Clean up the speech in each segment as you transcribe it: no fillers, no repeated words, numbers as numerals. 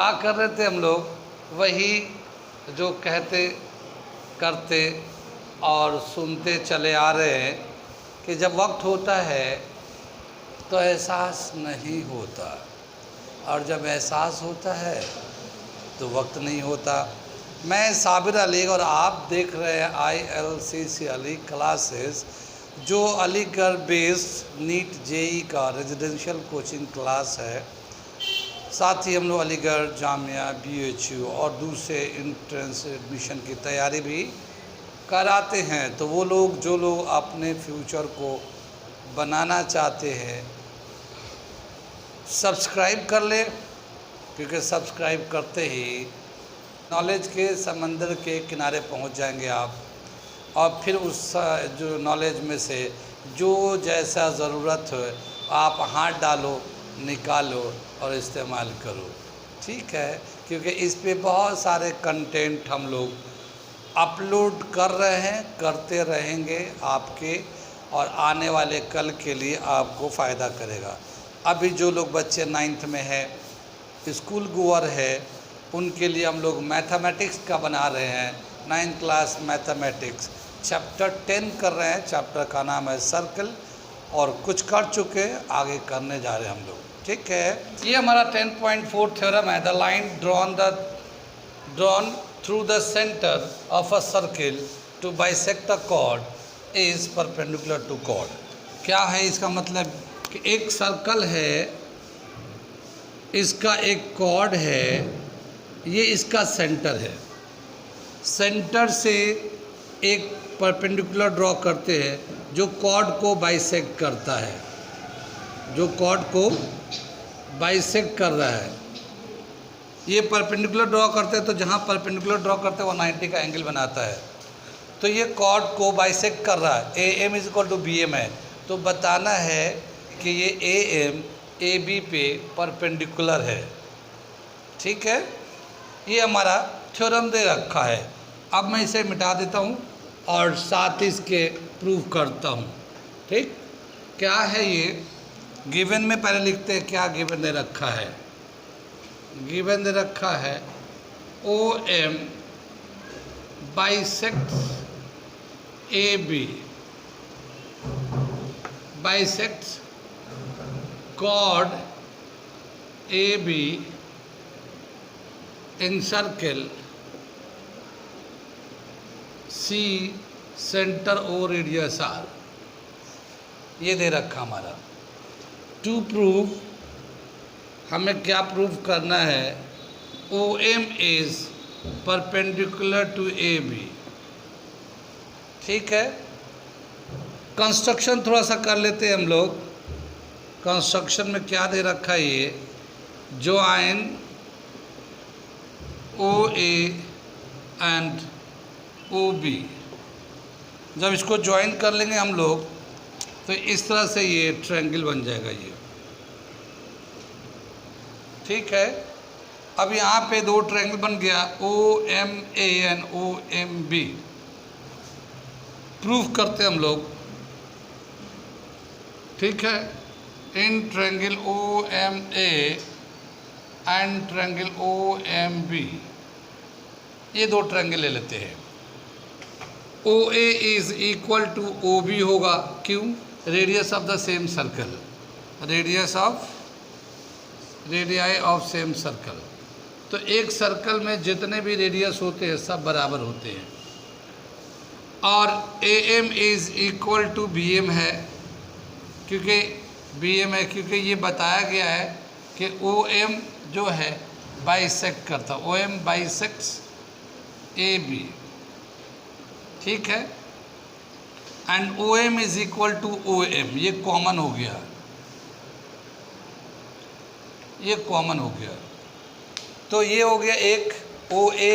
क्या कर रहे थे हम लोग, वही जो कहते करते और सुनते चले आ रहे हैं कि जब वक्त होता है तो एहसास नहीं होता, और जब एहसास होता है तो वक्त नहीं होता। मैं साबिर अली और आप देख रहे हैं ILCC अली क्लासेस, जो अलीगढ़ बेस्ड नीट JEE का रेजिडेंशियल कोचिंग क्लास है। साथ ही हम लोग अलीगढ़ जामिया BHU और दूसरे इंट्रेंस एडमिशन की तैयारी भी कराते हैं। तो वो लोग जो लोग अपने फ्यूचर को बनाना चाहते हैं, सब्सक्राइब कर ले, क्योंकि सब्सक्राइब करते ही नॉलेज के समंदर के किनारे पहुंच जाएंगे आप, और फिर उस जो नॉलेज में से जो जैसा ज़रूरत हो आप हाथ डालो, निकालो और इस्तेमाल करो। ठीक है, क्योंकि इस पे बहुत सारे कंटेंट हम लोग अपलोड कर रहे हैं, करते रहेंगे आपके और आने वाले कल के लिए आपको फ़ायदा करेगा। अभी जो लोग बच्चे 9th में है, स्कूल गोअर है, उनके लिए हम लोग मैथमेटिक्स का बना रहे हैं। 9th क्लास मैथमेटिक्स चैप्टर 10 कर रहे हैं। चैप्टर का नाम है सर्कल, और कुछ कर चुके हैं, आगे करने जा रहे हैं हम लोग। ठीक है, ये हमारा 10.4 थ्योरम है। The line drawn through the centre of a circle to bisect a chord is perpendicular to chord. क्या है इसका मतलब कि एक सर्कल है, इसका एक कॉर्ड है, ये इसका सेंटर है। सेंटर से एक परपेंडिकुलर ड्रॉ करते हैं जो कॉर्ड को बाइसेक्ट करता है, जो कॉर्ड को बाइसेक्ट कर रहा है। ये परपेंडिकुलर ड्रॉ करते हैं, तो जहाँ परपेंडिकुलर ड्रॉ करते हैं वो 90 का एंगल बनाता है। तो ये कॉर्ड को बाइसेक्ट कर रहा है। AM = BM है, तो बताना है कि ये AM AB पे परपेंडिकुलर है। ठीक है, ये हमारा थ्योरम दे रखा है। अब मैं इसे मिटा देता हूँ और साथ ही इसके प्रूव करता हूँ। ठीक, क्या है ये गिवन में पहले लिखते हैं क्या गिवन दे रखा है। गिवन दे रखा है OM bisects AB bisects chord AB in circle C centre O radius R। ये दे रखा हमारा। टू प्रूव हमें क्या प्रूव करना है, OM is perpendicular to AB। ठीक है, कंस्ट्रक्शन थोड़ा सा कर लेते हैं हम लोग। कंस्ट्रक्शन में क्या दे रखा है, ये ज्वाइन OA एंड OB। जब इसको ज्वाइन कर लेंगे हम लोग तो इस तरह से ये ट्रायंगल बन जाएगा ये। ठीक है, अब यहाँ पे दो ट्रायंगल बन गया, OMA एंड OMB। प्रूफ करते हम लोग। ठीक है, in triangle OMA and triangle OMB, ये दो ट्रायंगल ले लेते हैं। OA is equal to OB होगा, क्यों? Radius of the same circle, radii of same circle. तो एक सर्कल में जितने भी रेडियस होते हैं सब बराबर होते हैं। और AM is equal to BM है, क्योंकि BM है, क्योंकि ये बताया गया है कि OM जो है बाइसेक्ट करता, OM बाइसेक्ट्स AB। ठीक है, and OM is equal to OM, ये कॉमन हो गया, ये कॉमन हो गया। तो ये हो गया एक OA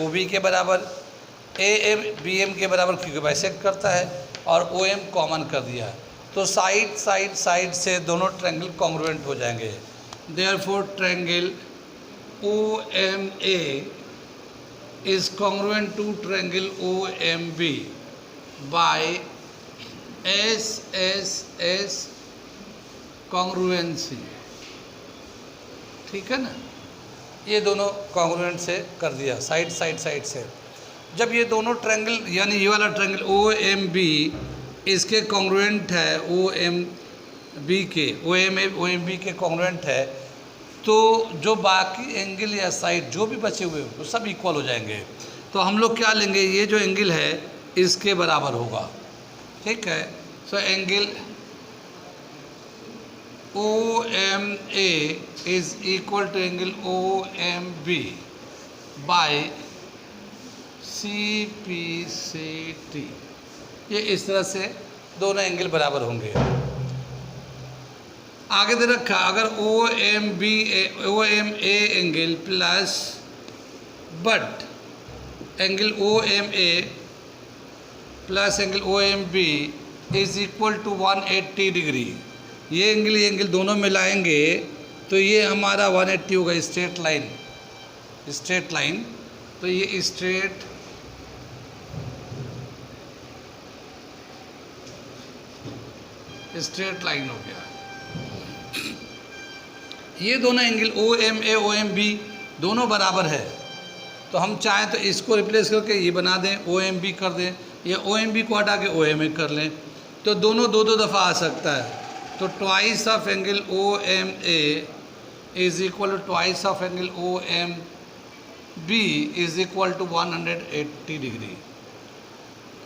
OB के बराबर, AM BM के बराबर, क्योंकि बाइसेक्ट करता है, और OM कॉमन कर दिया। तो साइड से दोनों ट्रायंगल कॉन्ग्रुएंट हो जाएंगे। Therefore triangle OMA is congruent to triangle OMB by SSS congruency। ठीक है ना, ये दोनों कॉन्ग्रुएंट से कर दिया, साइड साइड साइड से। जब ये दोनों ट्रायंगल यानी ये वाला ट्रायंगल ओ एम बी इसके कॉन्ग्रुएंट है ओ एम बी के कॉन्ग्रुएंट है, तो जो बाकी एंगल या साइड जो भी बचे हुए वो सब इक्वल हो जाएंगे। तो हम लोग क्या लेंगे, ये जो एंगल है इसके बराबर होगा, ठीक है। So angle O M A is equal to angle O M B by C P C T. ये इस तरह से दोनों एंगल बराबर होंगे। आगे दे रखा, अगर O M A angle plus but angle O M A plus angle O M B is equal to 180 degree. ये एंगल दोनों मिलाएंगे तो ये हमारा 180 होगा, स्ट्रेट लाइन। तो ये स्ट्रेट लाइन हो गया। ये दोनों एंगल ओ एम बी दोनों बराबर है, तो हम चाहें तो इसको रिप्लेस करके ये बना दें, ओ एम बी कर दें, या ओ एम बी को हटा के ओ एम ए कर लें, तो दोनों दो दफ़ा आ सकता है। तो twice of angle O M A is equal to twice of angle O M B is equal to 180 degree.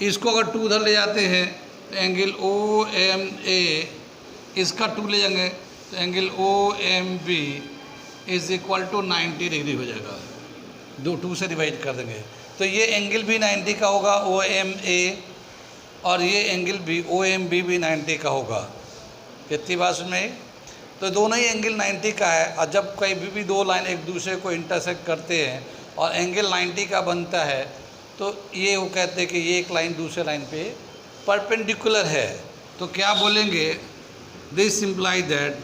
इसको अगर 2 उधर ले जाते हैं तो एंगल ओ एम ए इसका 2 ले जाएंगे तो angle O M B is equal to 90 degree हो जाएगा। 2 से डिवाइड कर देंगे तो ये एंगल भी 90 का होगा ओ एम ए, और ये एंगल भी ओ एम बी भी 90 का होगा। कितनी बात में, तो दोनों ही एंगल 90 का है। और जब कहीं भी दो लाइन एक दूसरे को इंटरसेक्ट करते हैं और एंगल 90 का बनता है, तो ये वो कहते हैं कि ये एक लाइन दूसरे लाइन पे परपेंडिकुलर है। तो क्या बोलेंगे, this imply that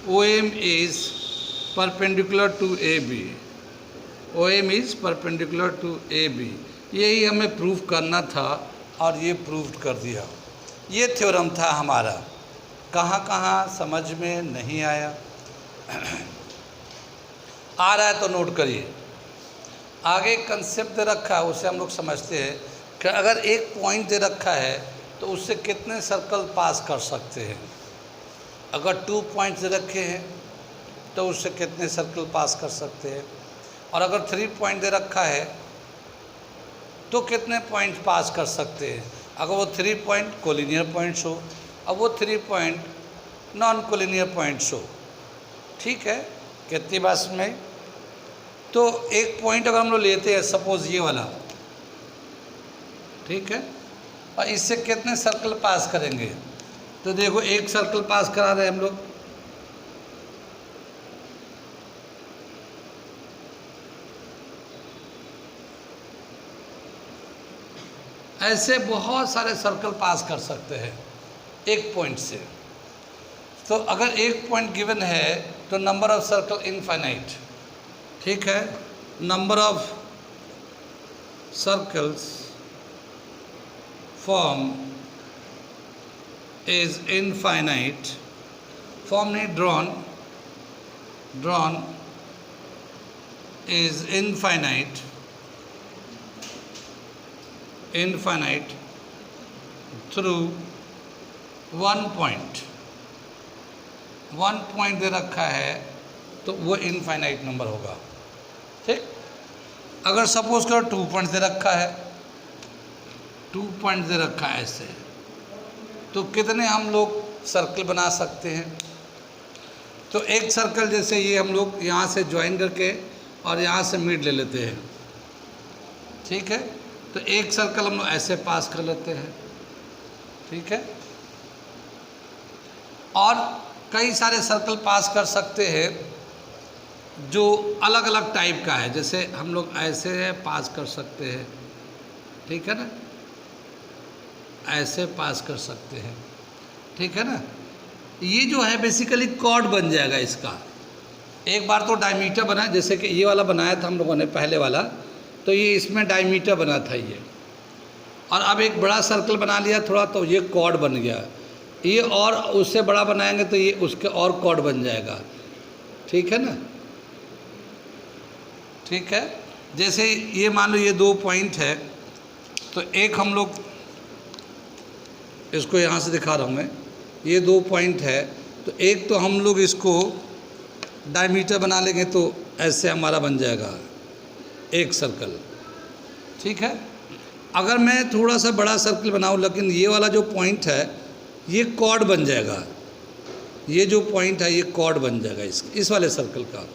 O M is perpendicular to A B, O M is perpendicular to A B. यही हमें प्रूव करना था और ये प्रूव कर दिया। ये थ्योरम था हमारा। कहाँ कहाँ समझ में नहीं आया आ रहा है तो नोट करिए। आगे कंसेप्ट दे रखा है, उसे हम लोग समझते हैं कि अगर एक पॉइंट दे रखा है तो उससे कितने सर्कल पास कर सकते हैं। अगर 2 पॉइंट्स दे रखे हैं तो उससे कितने सर्कल पास कर सकते हैं, और अगर 3 पॉइंट दे रखा है तो कितने पॉइंट पास कर सकते हैं। अगर वो 3 पॉइंट कोलिनियर पॉइंट्स हो, अब वो 3 पॉइंट नॉन कोलिनियर पॉइंट्स हो, ठीक है। कितनी बात में, तो एक पॉइंट अगर हम लोग लेते हैं सपोज ये वाला, ठीक है, और इससे कितने सर्कल पास करेंगे। तो देखो एक सर्कल पास करा रहे हैं हम लोग, ऐसे बहुत सारे सर्कल पास कर सकते हैं एक पॉइंट से। तो अगर एक पॉइंट गिवन है तो नंबर ऑफ सर्कल इनफाइनाइट, ठीक है। Number of circles form is infinite, form नहीं drawn is infinite through 1 point दे रखा है तो वो इनफाइनाइट नंबर होगा, ठीक। अगर सपोज करो 2 पॉइंट दे रखा है, 2 पॉइंट दे रखा है ऐसे, तो कितने हम लोग सर्कल बना सकते हैं। तो एक सर्कल जैसे ये हम लोग यहाँ से ज्वाइन करके और यहाँ से मिड ले लेते हैं, ठीक है। तो एक सर्कल हम लोग ऐसे पास कर लेते हैं, ठीक है। और कई सारे सर्कल पास कर सकते हैं जो अलग अलग टाइप का है, जैसे हम लोग ऐसे पास कर सकते हैं, ठीक है ना, ऐसे पास कर सकते हैं, ठीक है ना। ये जो है बेसिकली कॉर्ड बन जाएगा इसका। एक बार तो डायमीटर बना, जैसे कि ये वाला बनाया था हम लोगों ने पहले वाला, तो ये इसमें डायमीटर बना था ये, और अब एक बड़ा सर्कल बना लिया थोड़ा, तो ये कॉर्ड बन गया। ये और उससे बड़ा बनाएंगे तो ये उसके और कॉर्ड बन जाएगा, ठीक है ना। ठीक है। जैसे ये मान लो ये 2 पॉइंट है, तो एक हम लोग इसको यहाँ से दिखा रहा हूँ मैं, ये 2 पॉइंट है, तो एक तो हम लोग इसको डायमीटर बना लेंगे तो ऐसे हमारा बन जाएगा एक सर्कल, ठीक है। अगर मैं थोड़ा सा बड़ा सर्कल बनाऊँ, लेकिन ये वाला जो पॉइंट है ये कॉर्ड बन जाएगा, ये जो पॉइंट है ये कॉर्ड बन जाएगा इस वाले सर्कल का।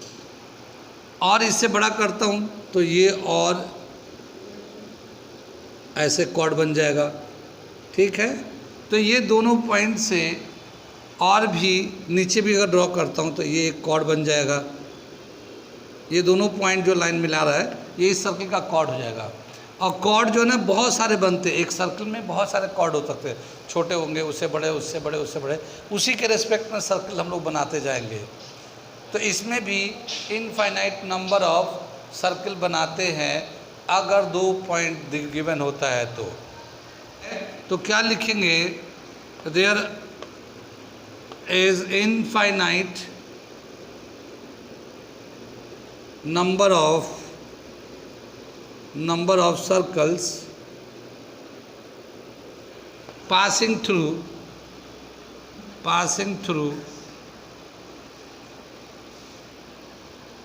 और इससे बड़ा करता हूँ तो ये और ऐसे कॉर्ड बन जाएगा, ठीक है। तो ये दोनों पॉइंट से और भी नीचे भी अगर ड्रॉ करता हूँ तो ये एक कॉर्ड बन जाएगा। ये दोनों पॉइंट जो लाइन मिला रहा है ये इस सर्कल का कॉर्ड हो जाएगा। और कॉर्ड जो है ना बहुत सारे बनते हैं, एक सर्कल में बहुत सारे कॉर्ड हो सकते हैं, छोटे होंगे, उससे बड़े, उससे बड़े, उससे बड़े, उसी के रिस्पेक्ट में सर्कल हम लोग बनाते जाएंगे। तो इसमें भी इनफाइनाइट नंबर ऑफ सर्कल बनाते हैं अगर 2 पॉइंट गिवन होता है तो क्या लिखेंगे, there is infinite number of circles passing through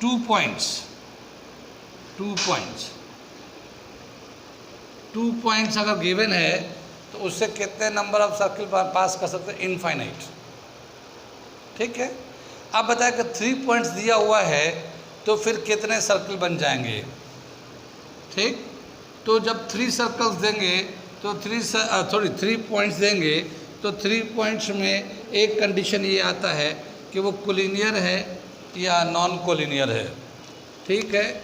2 points 2 points अगर गिवन है तो उससे कितने नंबर ऑफ सर्कल पास कर सकते हैं, इनफाइनाइट, ठीक है। अब बताया कि 3 पॉइंट्स दिया हुआ है तो फिर कितने सर्कल बन जाएंगे, ठीक। तो जब 3 सर्कल्स देंगे तो 3 पॉइंट्स देंगे तो 3 पॉइंट्स में एक कंडीशन ये आता है कि वो कोलिनियर है या नॉन कोलिनियर है, ठीक है।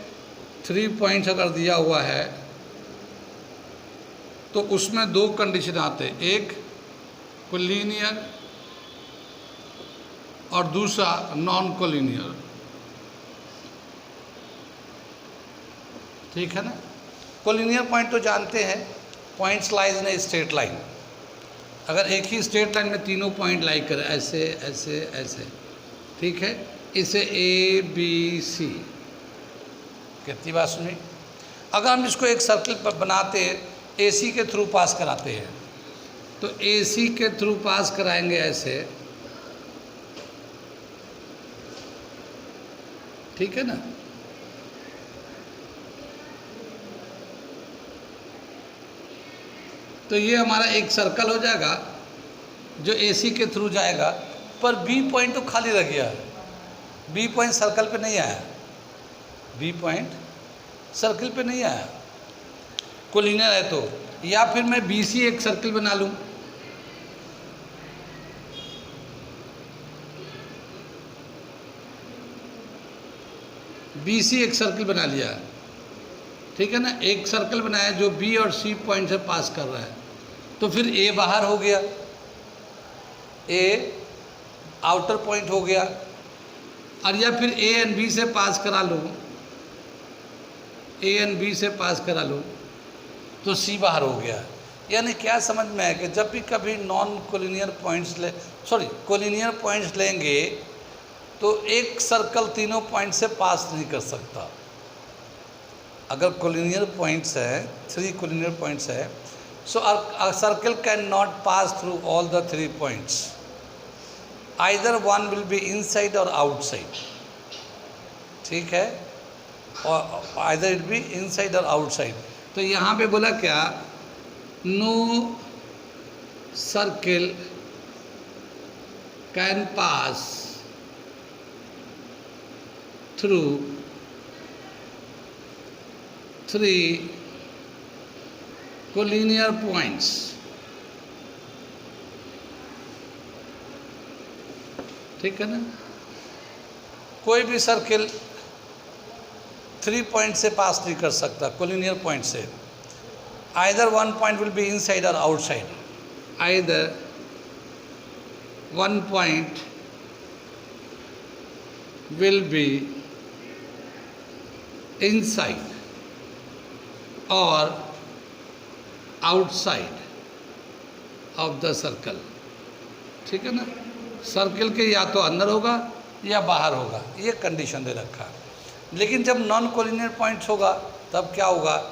3 पॉइंट्स अगर दिया हुआ है तो उसमें 2 कंडीशन आते हैं, एक कोलिनियर और दूसरा नॉन कोलिनियर, ठीक है ना। कोलिनियर पॉइंट तो जानते हैं, points lies in a straight line. अगर एक ही स्ट्रेट लाइन में तीनों पॉइंट लाई करें ऐसे ऐसे ऐसे, ठीक है, इसे ABC, कितनी बात सुनी। अगर हम इसको एक सर्कल पर बनाते AC के थ्रू पास कराते हैं तो AC के थ्रू पास कराएंगे ऐसे, ठीक है ना। तो ये हमारा एक सर्कल हो जाएगा जो AC के थ्रू जाएगा, पर B पॉइंट तो खाली रह गया है, B पॉइंट सर्कल पे नहीं आया, B पॉइंट सर्कल पे नहीं आया, कोलिनियर है तो। या फिर मैं BC एक सर्कल बना लूँ, BC एक सर्कल बना लिया, ठीक है ना। एक सर्कल बनाया जो B और C पॉइंट से पास कर रहा है, तो फिर A बाहर हो गया, A आउटर पॉइंट हो गया। और या फिर A एंड B से पास करा लूँ, A एंड B से पास करा लूँ तो C बाहर हो गया। यानी क्या समझ में है कि जब भी कभी non collinear points collinear points लेंगे तो एक सर्कल तीनों पॉइंट से पास नहीं कर सकता। अगर कोलिनियर पॉइंट्स है, 3 कोलिनियर पॉइंट्स है, so a circle can not pass through all the 3 points, either one will be inside और आउटसाइड, ठीक है, और आइदर इट बी इनसाइड और आउटसाइड। तो यहाँ पे बोला क्या, no circle can pass through 3 collinear points, ठीक है ना। कोई भी सर्कल 3 पॉइंट से पास नहीं कर सकता कोलिनियर पॉइंट से, either one point will be inside और outside, either one point will be inside और आउटसाइड ऑफ द सर्कल, ठीक है ना। सर्कल के या तो अंदर होगा या बाहर होगा, ये कंडीशन दे रखा है। लेकिन जब नॉन कोलिनियर पॉइंट्स होगा तब क्या होगा,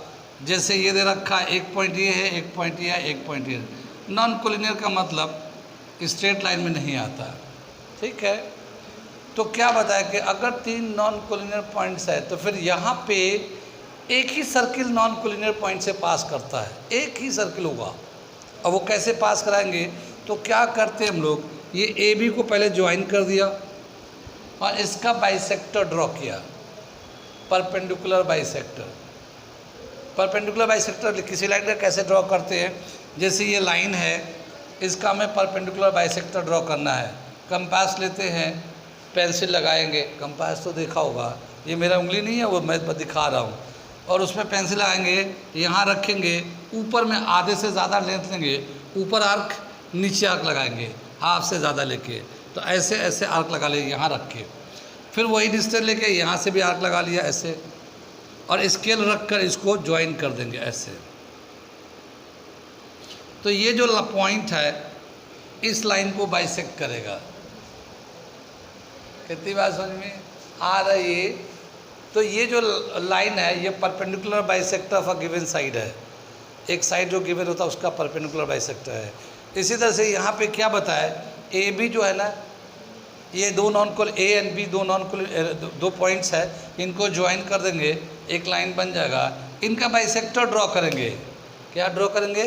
जैसे ये दे रखा है, एक पॉइंट ये है, एक पॉइंट ये है, एक पॉइंट ये है। नॉन कोलिनियर का मतलब स्ट्रेट लाइन में नहीं आता, ठीक है। तो क्या बताया कि अगर 3 नॉन कोलिनियर पॉइंट्स है तो फिर यहाँ पे एक ही सर्किल नॉन कोलिनियर पॉइंट से पास करता है, एक ही सर्किल होगा। अब वो कैसे पास कराएंगे, तो क्या करते हैं हम लोग, ये ए बी को पहले ज्वाइन कर दिया और इसका बाइसेक्टर ड्रॉ किया, परपेंडिकुलर बाइसेक्टर। परपेंडिकुलर बाइसेक्टर किसी लाइन का कैसे ड्रॉ करते हैं, जैसे ये लाइन है, इसका हमें परपेंडिकुलर बाइसेक्टर ड्रॉ करना है। कंपास लेते हैं, पेंसिल लगाएंगे, कंपास तो देखा होगा, ये मेरा उंगली नहीं है, वो मैं दिखा रहा हूँ, और उसमें पेंसिल लगाएंगे, यहाँ रखेंगे, ऊपर में आधे से ज़्यादा लेंथ लेंगे, ऊपर आर्क, नीचे आर्क लगाएंगे, हाफ से ज़्यादा लेके, तो ऐसे ऐसे आर्क लगा लिए यहाँ रख के, फिर वही डिस्टेंस लेके यहाँ से भी आर्क लगा लिया ऐसे, और स्केल रख कर इसको ज्वाइन कर देंगे ऐसे। तो ये जो पॉइंट है इस लाइन को बाइसेक्ट करेगा। कितनी बात समझ में आ रही है। तो ये जो लाइन है ये perpendicular bisector of a given side है, एक साइड जो गिवन होता है उसका परपेंडिकुलर बाइसेक्टर है। इसी तरह से यहाँ पे क्या बताया, ए बी जो है ना, ये दो non col A and B दो पॉइंट्स है, इनको ज्वाइन कर देंगे, एक लाइन बन जाएगा। इनका बाइसेक्टर ड्रॉ करेंगे, क्या ड्रॉ करेंगे,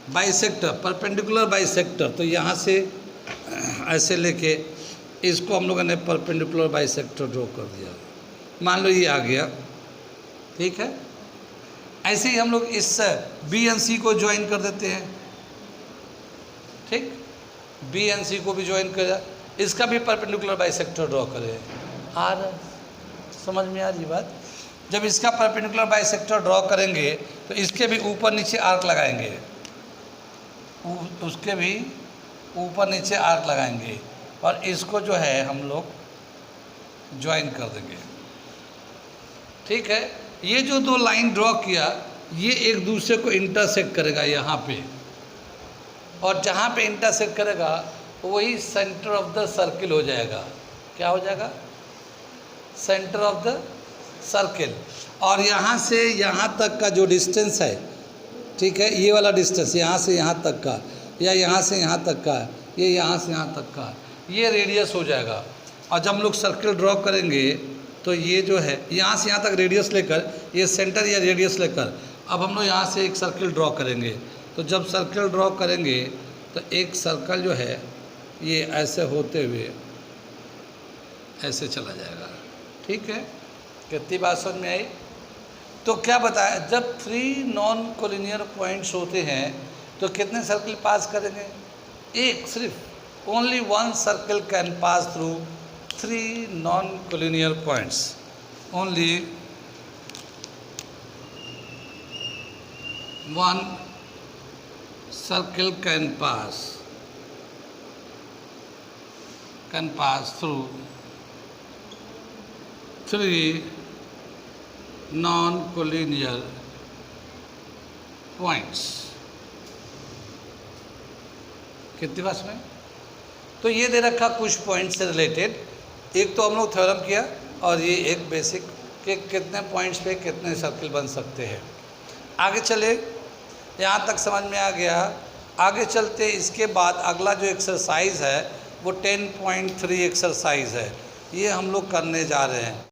बाइसेक्टर, परपेंडिकुलर बाइसेक्टर। तो यहाँ से ऐसे लेके इसको हम लोगों ने परपेंडिकुलर बाइसेक्टर ड्रॉ कर दिया, मान लो ये आ गया, ठीक है। ऐसे ही हम लोग इस बी एंड सी को ज्वाइन कर देते हैं, ठीक, बी एंड सी को भी ज्वाइन कर, इसका भी परपेंडिकुलर बाइसेक्टर ड्रॉ करें। आ रहा समझ में आ रही बात। जब इसका परपेंडिकुलर बाइसेक्टर ड्रॉ करेंगे तो इसके भी ऊपर नीचे आर्क लगाएंगे, उसके भी ऊपर नीचे आर्क लगाएंगे, और इसको जो है हम लोग ज्वाइन कर देंगे, ठीक है। ये जो दो लाइन ड्रॉ किया ये एक दूसरे को इंटरसेक्ट करेगा यहाँ पे, और जहाँ पे इंटरसेक्ट करेगा वही सेंटर ऑफ द सर्किल हो जाएगा। क्या हो जाएगा, सेंटर ऑफ द सर्किल। और यहाँ से यहाँ तक का जो डिस्टेंस है, ठीक है, ये वाला डिस्टेंस यहाँ से यहाँ तक का, या यहाँ से यहाँ तक का, ये यहाँ से यहाँ तक का, ये रेडियस हो जाएगा। और जब हम लोग सर्किल ड्रॉ करेंगे तो ये जो है यहाँ से यहाँ तक रेडियस लेकर, ये सेंटर या रेडियस लेकर, अब हम लोग यहाँ से एक सर्किल ड्रॉ करेंगे। तो जब सर्किल ड्रॉ करेंगे तो एक सर्कल जो है ये ऐसे होते हुए ऐसे चला जाएगा, ठीक है। कितनी बात समझ में आई। तो क्या बताया, जब 3 नॉन कोलिनियर पॉइंट्स होते हैं तो कितने सर्किल पास करेंगे, एक, सिर्फ only 1 circle can pass through 3 non collinear points, only 1 circle can pass through 3 non-collinear points। कितनी बात में। तो ये दे रखा कुछ पॉइंट से रिलेटेड, एक तो हम लोग थ्योरम किया, और ये एक बेसिक कि कितने पॉइंट्स पे कितने सर्किल बन सकते हैं। आगे चले, यहाँ तक समझ में आ गया। आगे चलते इसके बाद अगला जो एक्सरसाइज है वो 10.3 एक्सरसाइज है, ये हम लोग करने जा रहे हैं।